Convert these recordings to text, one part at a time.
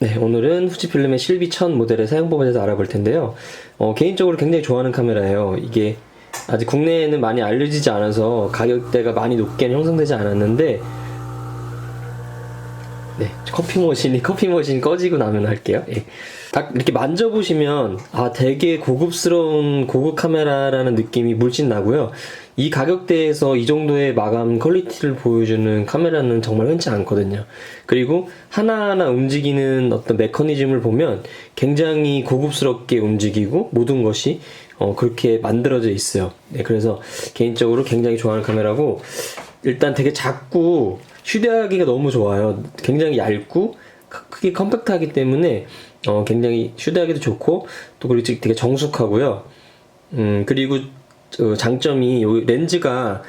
네, 오늘은 후지필름의 실비 1000 모델의 사용법에 대해서 알아볼 텐데요. 개인적으로 굉장히 좋아하는 카메라예요. 이게 아직 국내에는 많이 알려지지 않아서 가격대가 많이 높게는 형성되지 않았는데, 네, 커피 머신이 꺼지고 나면 할게요. 예. 딱 이렇게 만져보시면 되게 고급스러운 고급 카메라라는 느낌이 물씬 나고요. 이 가격대에서 이 정도의 마감 퀄리티를 보여주는 카메라는 정말 흔치 않거든요. 그리고 하나하나 움직이는 어떤 메커니즘을 보면 굉장히 고급스럽게 움직이고 모든 것이 그렇게 만들어져 있어요. 네, 그래서 개인적으로 굉장히 좋아하는 카메라고, 일단 되게 작고 휴대하기가 너무 좋아요. 굉장히 얇고 크게 컴팩트하기 때문에 굉장히 휴대하기도 좋고, 또 그리고 되게 정숙하고요. 그리고 장점이 요 렌즈가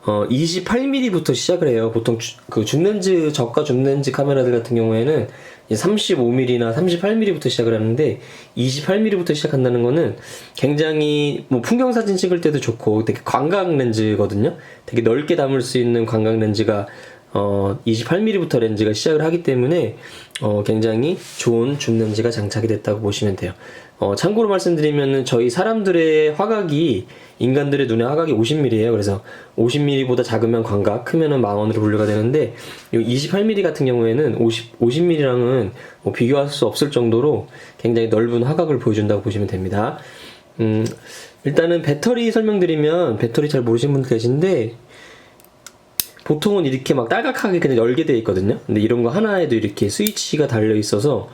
28mm부터 시작을 해요. 보통 줌렌즈, 저가 줌렌즈 카메라들 같은 경우에는 35mm나 38mm부터 시작을 하는데, 28mm부터 시작한다는 거는 굉장히 뭐 풍경사진 찍을 때도 좋고 되게 광각 렌즈거든요. 되게 넓게 담을 수 있는 광각 렌즈가 28mm부터 렌즈가 시작을 하기 때문에 굉장히 좋은 줌 렌즈가 장착이 됐다고 보시면 돼요. 참고로 말씀드리면은 저희 사람들의 화각이, 인간들의 눈의 화각이 50mm예요. 그래서 50mm보다 작으면 광각, 크면은 망원으로 분류가 되는데, 이 28mm 같은 경우에는 50mm랑은 뭐 비교할 수 없을 정도로 굉장히 넓은 화각을 보여준다고 보시면 됩니다. 일단은 배터리 설명드리면, 배터리 잘 모르시는 분들 계신데, 보통은 이렇게 막 딸깍하게 그냥 열게 되어 있거든요. 근데 이런 거 하나에도 이렇게 스위치가 달려 있어서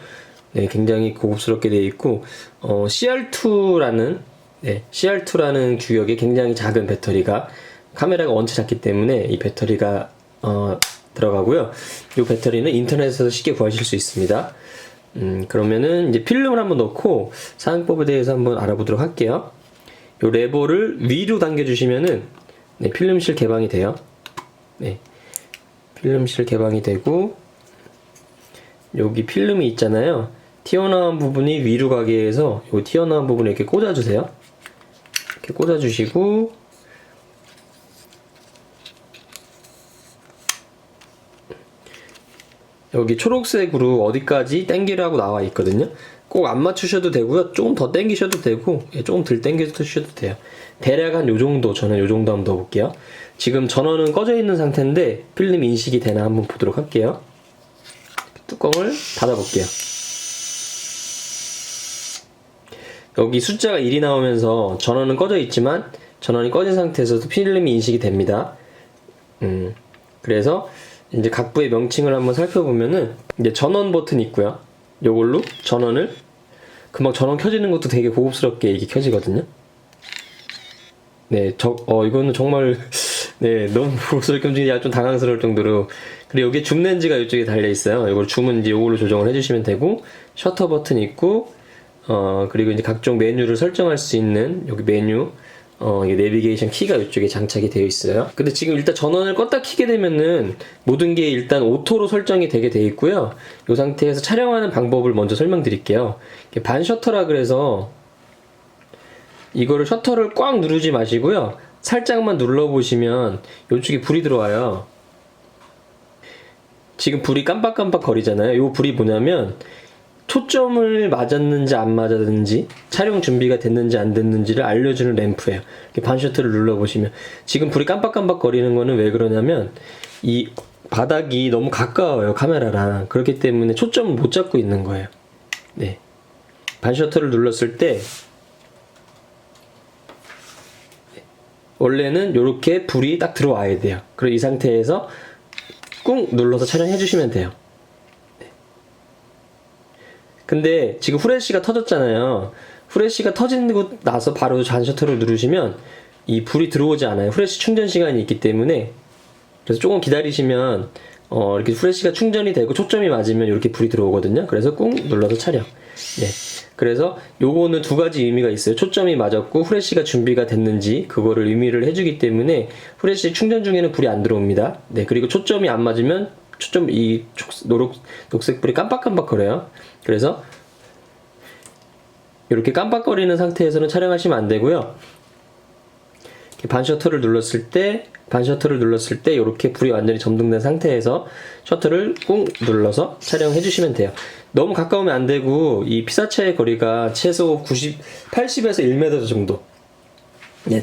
네, 굉장히 고급스럽게 되어 있고, CR2라는 규격의 굉장히 작은 배터리가, 카메라가 원체 작기 때문에 이 배터리가 들어가고요. 이 배터리는 인터넷에서 쉽게 구하실 수 있습니다. 그러면은 이제 필름을 한번 넣고 사용법에 대해서 한번 알아보도록 할게요. 이 레버를 위로 당겨주시면은 네, 필름실 개방이 돼요. 네, 필름실 개방이 되고, 여기 필름이 있잖아요. 튀어나온 부분이 위로 가게 해서 이 튀어나온 부분을 이렇게 꽂아주세요. 이렇게 꽂아주시고, 여기 초록색으로 어디까지 당기라고 나와 있거든요. 꼭 안 맞추셔도 되고요. 조금 더 당기셔도 되고, 조금 덜 당겨주셔도 돼요. 대략 한 요정도, 저는 요정도 한번 넣어볼게요. 지금 전원은 꺼져 있는 상태인데 필름 인식이 되나 한번 보도록 할게요. 뚜껑을 닫아볼게요. 여기 숫자가 1이 나오면서 전원은 꺼져 있지만, 전원이 꺼진 상태에서도 필름이 인식이 됩니다. 그래서 이제 각부의 명칭을 한번 살펴보면은, 이제 전원 버튼이 있고요. 요걸로 전원을, 금방 전원 켜지는 것도 되게 고급스럽게 이게 켜지거든요. 네, 이거는 정말 네, 너무 고급스럽게 움직이기 좀 당황스러울 정도로. 그리고 여기 줌 렌즈가 이쪽에 달려 있어요. 이걸 줌은 이제 요걸로 조정을 해주시면 되고, 셔터 버튼이 있고, 그리고 이제 각종 메뉴를 설정할 수 있는 여기 메뉴, 이게 내비게이션 키가 이쪽에 장착이 되어 있어요. 근데 지금 일단 전원을 껐다 켜게 되면은 모든 게 일단 오토로 설정이 되게 되어 있고요. 이 상태에서 촬영하는 방법을 먼저 설명드릴게요. 반 셔터라 그래서 이거를 셔터를 꽉 누르지 마시고요. 살짝만 눌러보시면 이쪽에 불이 들어와요. 지금 불이 깜빡깜빡 거리잖아요. 이 불이 뭐냐면 초점을 맞았는지 안 맞았는지, 촬영 준비가 됐는지 안 됐는지를 알려주는 램프예요. 이렇게 반 셔터를 눌러보시면 지금 불이 깜빡깜빡 거리는 거는 왜 그러냐면, 이 바닥이 너무 가까워요, 카메라랑. 그렇기 때문에 초점을 못 잡고 있는 거예요. 네, 반 셔터를 눌렀을 때 원래는 이렇게 불이 딱 들어와야 돼요. 그리고 이 상태에서 꾹 눌러서 촬영해 주시면 돼요. 근데 지금 후레쉬가 터졌잖아요. 후레쉬가 터지고 나서 바로 반 셔터를 누르시면 이 불이 들어오지 않아요. 후레쉬 충전 시간이 있기 때문에. 그래서 조금 기다리시면 이렇게 후레쉬가 충전이 되고 초점이 맞으면 이렇게 불이 들어오거든요. 그래서 꾹 눌러서 촬영. 네. 그래서 요거는 두 가지 의미가 있어요. 초점이 맞았고 후레쉬가 준비가 됐는지 그거를 의미를 해주기 때문에, 후레쉬 충전 중에는 불이 안 들어옵니다. 네. 그리고 초점이 안 맞으면 녹색 불이 깜빡깜빡거려요. 그래서 이렇게 깜빡거리는 상태에서는 촬영하시면 안 되고요. 반셔터를 눌렀을 때 이렇게 불이 완전히 점등된 상태에서 셔터를 꾹 눌러서 촬영해 주시면 돼요. 너무 가까우면 안 되고 이 피사체의 거리가 최소 80에서 1m 정도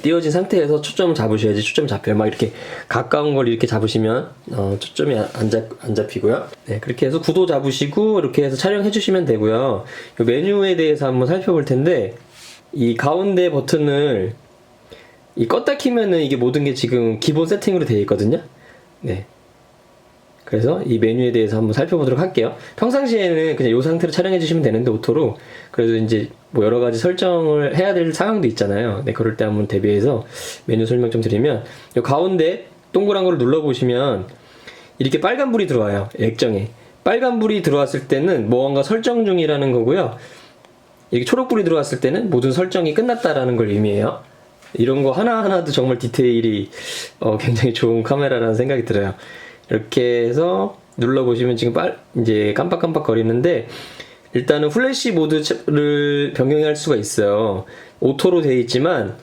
띄워진 상태에서 초점을 잡으셔야지 초점 잡혀요. 막 이렇게 가까운 걸 이렇게 잡으시면 초점이 안 잡히고요. 네, 그렇게 해서 구도 잡으시고 이렇게 해서 촬영해 주시면 되고요. 이 메뉴에 대해서 한번 살펴볼 텐데 이 가운데 버튼을 껐다 키면은 이게 모든 게 지금 기본 세팅으로 되어 있거든요. 네. 그래서 이 메뉴에 대해서 한번 살펴보도록 할게요. 평상시에는 그냥 이 상태로 촬영해 주시면 되는데 오토로 그래도 이제 뭐 여러 가지 설정을 해야 될 상황도 있잖아요. 네, 그럴 때 한번 대비해서 메뉴 설명 좀 드리면 이 가운데 동그란 걸 눌러 보시면 이렇게 빨간불이 들어와요. 액정에 빨간불이 들어왔을 때는 무언가 설정 중이라는 거고요. 이렇게 초록불이 들어왔을 때는 모든 설정이 끝났다라는 걸 의미해요. 이런 거 하나하나도 정말 디테일이 굉장히 좋은 카메라라는 생각이 들어요. 이렇게 해서 눌러보시면 지금 이제 깜빡깜빡 거리는데 일단은 플래시 모드를 변경할 수가 있어요. 오토로 되어 있지만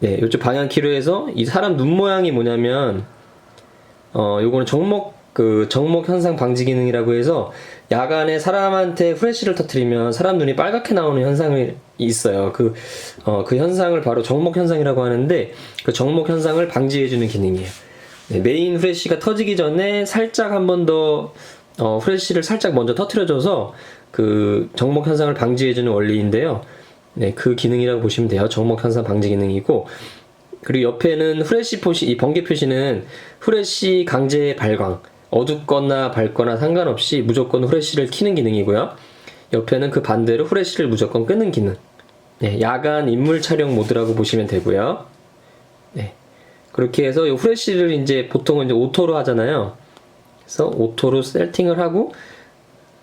네, 이쪽 방향키로 해서 이 사람 눈 모양이 뭐냐면 요거는 정목 현상 방지 기능이라고 해서 야간에 사람한테 플래시를 터뜨리면 사람 눈이 빨갛게 나오는 현상이 있어요. 그 현상을 바로 정목 현상이라고 하는데 그 정목 현상을 방지해주는 기능이에요. 네, 메인 프레쉬가 터지기 전에 살짝 한 번 더 프레쉬를 살짝 먼저 터트려줘서 그 정목 현상을 방지해주는 원리인데요. 네, 그 기능이라고 보시면 돼요. 정목 현상 방지 기능이고 그리고 옆에는 프레쉬 표시, 이 번개 표시는 프레쉬 강제 발광, 어둡거나 밝거나 상관없이 무조건 프레쉬를 켜는 기능이고요. 옆에는 그 반대로 프레쉬를 무조건 끄는 기능. 네, 야간 인물 촬영 모드라고 보시면 되고요. 네. 그렇게 해서 이 프레쉬를 이제 보통은 이제 오토로 하잖아요. 그래서 오토로 세팅을 하고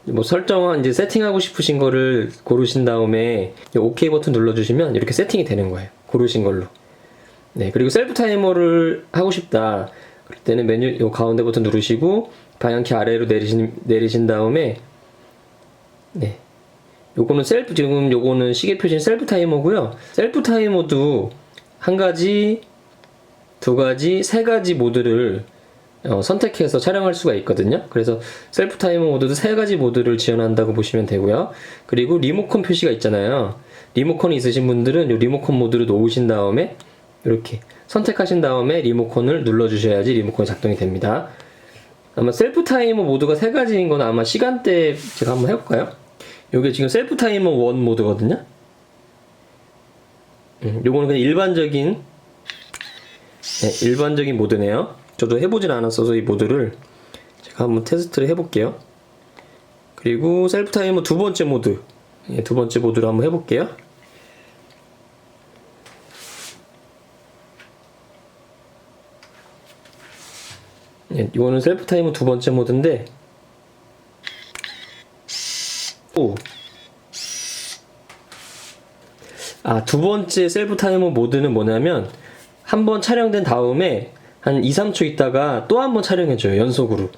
뭐 설정한 이제 세팅하고 싶으신 거를 고르신 다음에 OK 버튼 눌러주시면 이렇게 세팅이 되는 거예요. 고르신 걸로. 네, 그리고 셀프 타이머를 하고 싶다. 그럴 때는 메뉴 요 가운데 버튼 누르시고 방향키 아래로 내리신 다음에 네. 요거는 지금 요거는 시계 표시는 셀프 타이머고요. 셀프 타이머도 한 가지, 두 가지, 세 가지 모드를 선택해서 촬영할 수가 있거든요. 그래서 셀프 타이머 모드도 세 가지 모드를 지원한다고 보시면 되고요. 그리고 리모컨 표시가 있잖아요. 리모컨이 있으신 분들은 이 리모컨 모드를 놓으신 다음에 이렇게 선택하신 다음에 리모컨을 눌러주셔야지 리모컨이 작동이 됩니다. 아마 셀프 타이머 모드가 세 가지인 건 아마 시간대 제가 한번 해볼까요? 이게 지금 셀프 타이머 1 모드거든요. 요거는 그냥 일반적인 모드네요. 저도 해보진 않았어서 이 모드를 제가 한번 테스트를 해볼게요. 그리고 셀프 타이머 두 번째 모드, 두 번째 모드로 한번 해볼게요. 이거는 셀프 타이머 두 번째 모드인데, 두 번째 셀프 타이머 모드는 뭐냐면 한 번 촬영된 다음에 한 2, 3초 있다가 또 한 번 촬영해줘요. 연속으로.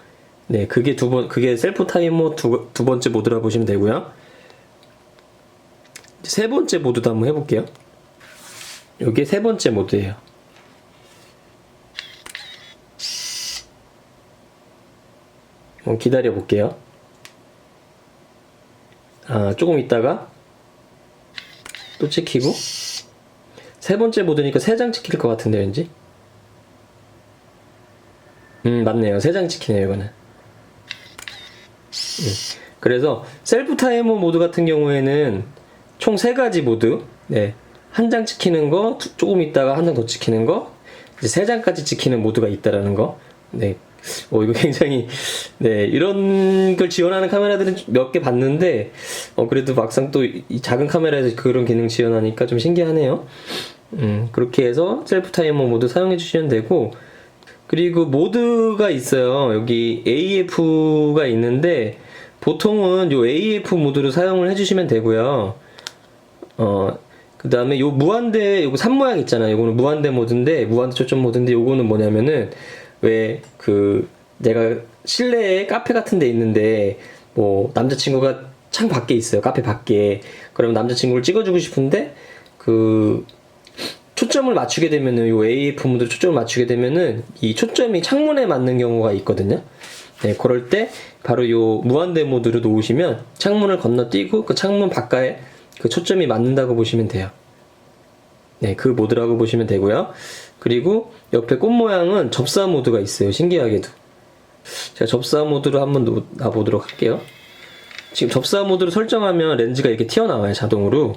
네, 그게 그게 셀프 타이머 두 번째 모드라고 보시면 되고요. 세 번째 모드도 한번 해볼게요. 이게 세 번째 모드예요. 기다려 볼게요. 조금 있다가 또 찍히고 세 번째 모드니까 3장 찍힐 것 같은데 왠지. 맞네요. 3장 찍히네요 이거는. 그래서 셀프 타이머 모드 같은 경우에는 총 3가지 모드. 네, 한 장 찍히는 거, 조금 있다가 한 장 더 찍히는 거, 이제 3장까지 찍히는 모드가 있다라는 거. 네, 이거 굉장히, 네, 이런 걸 지원하는 카메라들은 몇 개 봤는데, 그래도 막상 또 이 작은 카메라에서 그런 기능 지원하니까 좀 신기하네요. 그렇게 해서 셀프 타이머 모드 사용해 주시면 되고, 그리고 모드가 있어요. 여기 AF가 있는데, 보통은 요 AF 모드로 사용을 해주시면 되고요. 그 다음에 요 무한대, 요거 3모양 있잖아요. 요거는 무한대 모드인데, 무한대 초점 모드인데, 요거는 뭐냐면은, 왜 내가 실내에 카페 같은 데 있는데 뭐 남자친구가 창 밖에 있어요. 카페 밖에. 그러면 남자친구를 찍어주고 싶은데 초점을 맞추게 되면은, 요 AF 모드로 초점을 맞추게 되면은 이 초점이 창문에 맞는 경우가 있거든요. 네, 그럴 때 바로 요 무한대 모드로 놓으시면 창문을 건너뛰고 그 창문 바깥에 그 초점이 맞는다고 보시면 돼요. 네, 그 모드라고 보시면 되고요. 그리고 옆에 꽃 모양은 접사 모드가 있어요. 신기하게도. 제가 접사 모드로 한번 놔보도록 할게요. 지금 접사 모드로 설정하면 렌즈가 이렇게 튀어나와요, 자동으로.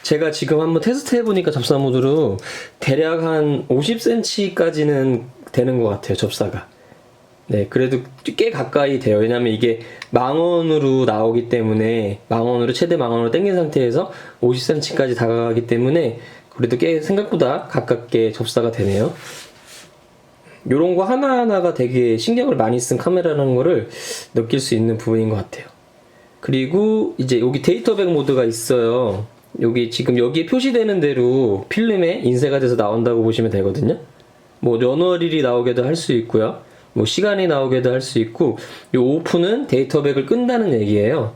제가 지금 한번 테스트 해보니까 접사 모드로 대략 한 50cm까지는 되는 것 같아요, 접사가. 네, 그래도 꽤 가까이 돼요. 왜냐면 이게 망원으로 나오기 때문에, 망원으로, 최대 망원으로 당긴 상태에서 50cm까지 다가가기 때문에 그래도 꽤 생각보다 가깝게 접사가 되네요. 요런 거 하나하나가 되게 신경을 많이 쓴 카메라라는 거를 느낄 수 있는 부분인 것 같아요. 그리고 이제 여기 데이터백 모드가 있어요. 여기 지금 여기에 표시되는 대로 필름에 인쇄가 돼서 나온다고 보시면 되거든요. 뭐 연월일이 나오게도 할 수 있고요. 뭐 시간이 나오게도 할 수 있고, 요 오프는 데이터백을 끈다는 얘기예요.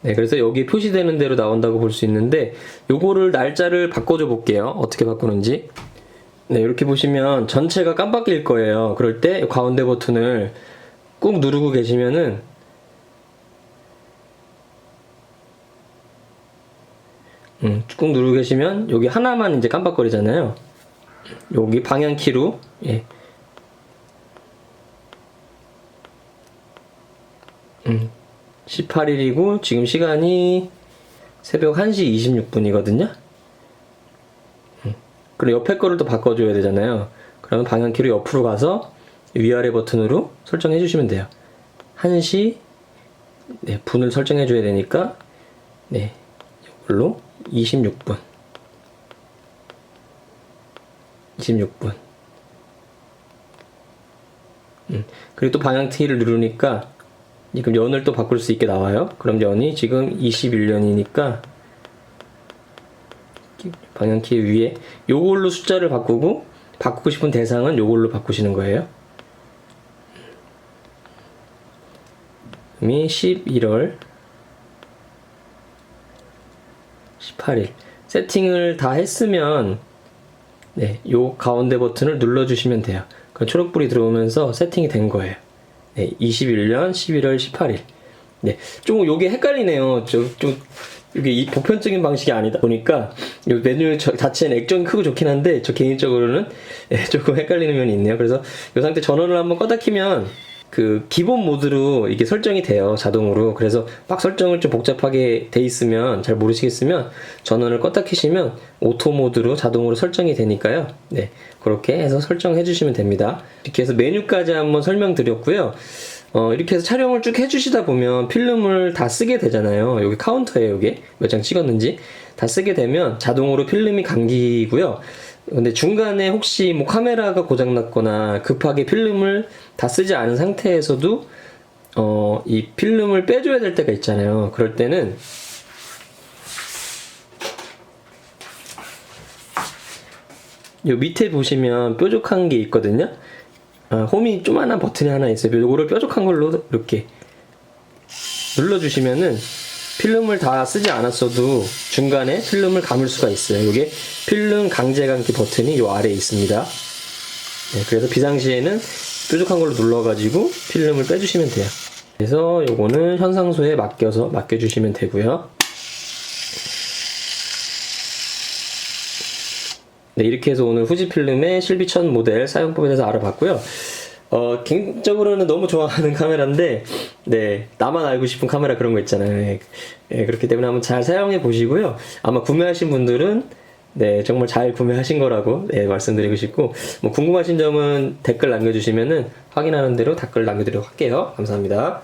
네, 그래서 여기 표시되는 대로 나온다고 볼 수 있는데, 요거를 날짜를 바꿔줘 볼게요. 어떻게 바꾸는지. 네, 이렇게 보시면 전체가 깜빡일 거예요. 그럴 때 가운데 버튼을 꾹 누르고 계시면은 꾹 누르고 계시면 여기 하나만 이제 깜빡거리잖아요. 여기 방향키로, 예. 18일이고 지금 시간이 새벽 1시 26분이거든요. 그리고 옆에 거를 또 바꿔줘야 되잖아요. 그러면 방향키로 옆으로 가서 위아래 버튼으로 설정해 주시면 돼요. 1시, 네, 분을 설정해 줘야 되니까, 네, 이걸로 26분. 26분. 그리고 또 방향키를 누르니까 지금 연을 또 바꿀 수 있게 나와요. 그럼 연이 지금 21년이니까 방향키 위에 요걸로 숫자를 바꾸고, 바꾸고 싶은 대상은 요걸로 바꾸시는 거예요. 그럼 11월 18일 세팅을 다 했으면, 네, 요 가운데 버튼을 눌러주시면 돼요. 그럼 초록불이 들어오면서 세팅이 된 거예요. 네, 21년 11월 18일. 네, 좀 요게 헷갈리네요. 좀 이게 이 보편적인 방식이 아니다 보니까 요 메뉴 자체는 액정이 크고 좋긴 한데, 저 개인적으로는, 네, 조금 헷갈리는 면이 있네요. 그래서 이 상태 전원을 한번 껐다 키면 그 기본 모드로 이게 설정이 돼요, 자동으로. 그래서 막 설정을 좀 복잡하게 돼 있으면, 잘 모르시겠으면 전원을 껐다 키시면 오토 모드로 자동으로 설정이 되니까요. 네, 그렇게 해서 설정해 주시면 됩니다. 이렇게 해서 메뉴까지 한번 설명드렸고요. 이렇게 해서 촬영을 쭉 해주시다 보면 필름을 다 쓰게 되잖아요. 여기 카운터에 여기 몇 장 찍었는지 다 쓰게 되면 자동으로 필름이 감기고요. 근데 중간에 혹시 뭐 카메라가 고장났거나 급하게 필름을 다 쓰지 않은 상태에서도 이 필름을 빼줘야 될 때가 있잖아요. 그럴 때는 요 밑에 보시면 뾰족한 게 있거든요. 홈이 조그만한 버튼이 하나 있어요. 요거를 뾰족한 걸로 이렇게 눌러주시면은 필름을 다 쓰지 않았어도 중간에 필름을 감을 수가 있어요. 이게 필름 강제 감기 버튼이 요 아래에 있습니다. 네, 그래서 비상시에는 뾰족한 걸로 눌러가지고 필름을 빼주시면 돼요. 그래서 요거는 현상소에 맡겨주시면 되고요. 네, 이렇게 해서 오늘 후지필름의 실비천 모델 사용법에 대해서 알아봤고요. 개인적으로는 너무 좋아하는 카메라인데, 네, 나만 알고 싶은 카메라 그런 거 있잖아요. 네, 그렇기 때문에 한번 잘 사용해 보시고요. 아마 구매하신 분들은, 네, 정말 잘 구매하신 거라고, 네, 말씀드리고 싶고, 뭐 궁금하신 점은 댓글 남겨주시면은 확인하는 대로 댓글 남겨드리도록 할게요. 감사합니다.